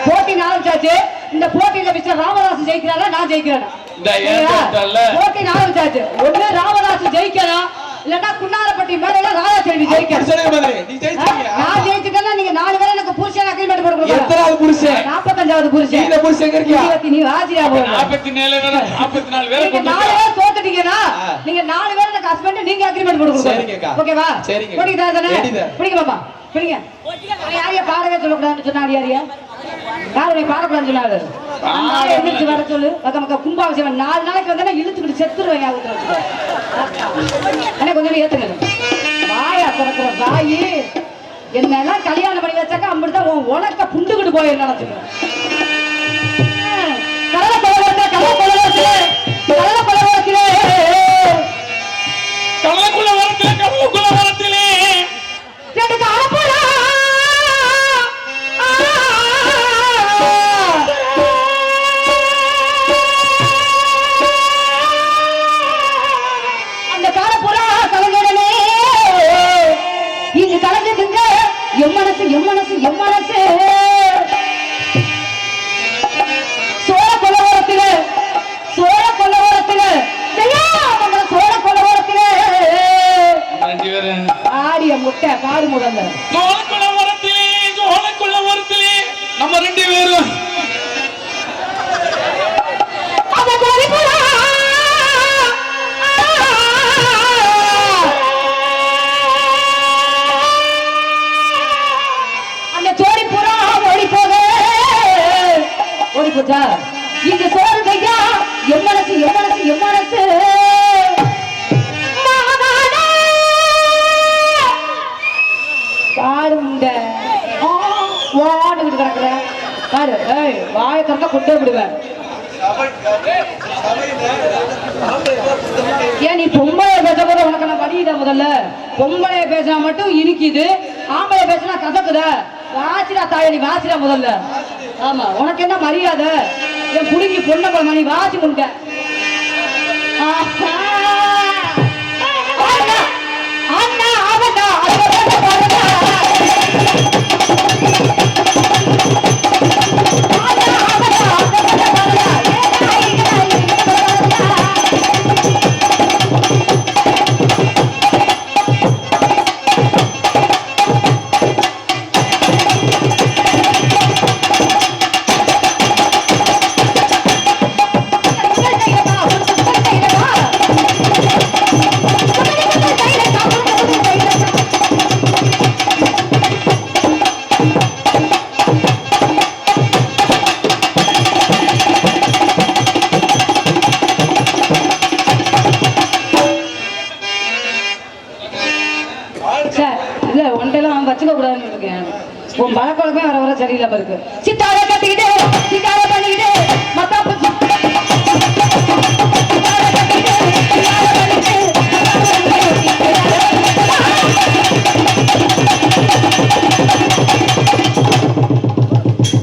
போட்டி ஆரம்பிச்சாச்சு. இந்த போட்டியில மிஸ்டர் ராமதாஸ் ஜெயிக்கிறாரா நான் ஜெயிக்கிறேன்? போட்டி ஆரம்பிச்சாச்சு. ஒண்ணு ராமதாஸ் ஜெயிக்கலாம், இல்லன்னா குன்னாரப்பட்டி மேல ராஜா செல்வி ஜெயிக்கணும். நான் ஜெயிச்சிட்டேன்னா நீங்க 4 பேர் எனக்கு புருஷன் அக்ரிமெண்ட் போட கொடுங்க. எத்தனாவது புருஷன்? 45வது புருஷன். இந்த புருஷன் எங்க இருக்கியா? நீ வாஜியா போ. 44 பேர் நீங்க 4 பேர் தோத்துட்டீங்கனா நீங்க 4 பேர் எனக்கு ஹஸ்பண்ட் நீங்க அக்ரிமெண்ட் போட கொடுங்க. சரிங்கக்கா. ஓகேவா? சரிங்க. போடிதா தானே? பிடிங்க பாப்பா. பிடிங்க. யாரையா பாடவே சொல்ல கூடாதுன்னு சொன்னாரு யாரையா? யாரை பாடக்கூடாதுன்னு சொன்னாரு? நான் எந்திரிச்சு வர சொல்லு. மக்க கும்பாபிஷேகம் 4 நாளைக்கு வந்தா இழுத்துக்கிட்டு செத்துருவேன். அண்ணே கொஞ்சம் ஏத்துங்க. வாயா திறக்கிற வாயி என்னெல்லாம் கல்யாணம் பண்ணி வச்சாக்கா அப்படிதான் உனக்க புண்டுகிட்டு போயிரு நினைச்சுக்கோ. கடலை கொலவரத்திலே கடலை கொலவரத்திலே கடலை கொலவரத்திலே கடலைக்குள்ள வரத்திலே கடலுக்குள்ள வரத்திலே எனக்கு அனுப்புறா அந்த காலப்புறா கலங்கடனே இங்கு கலங்குதுங்க எம்மனசு எம்மனசு எம்மனசு சோழ கொலவரத்திலே சோழ கொலவரத்திலே சோழ கொலவரத்திலே ஆரிய முட்டை பாடு முதல்ல சோழ கொலவரத்திலே நம்ம 2 பேரும் இங்க சோறு கையா எம்மனசு எம்மனசு எம்மனசு பாடுண்ட வாடுகிட்டு கிடக்குற பாடு. வாயை திறந்தா கொண்டே விடுவேன். ஏன் நீ பொம்பளைய பேச போத உனக்கு நான் படியுதா? முதல்ல பொம்பளைய பேசினா மட்டும் இனிக்குது, ஆம்பளைய பேசினா கசக்குத. வாசிடா தாயி வாசிடா முதல்ல. ஆமா உனக்கு என்ன மரியாதை? என் புடுங்கி பொண்ணை போல மணி வாசி முண்ட வச்சுக்க கூடாதுன்னு இருக்கேன். உன் பழக்கமே வர வர சரியில்லாம இருக்கு. சித்தார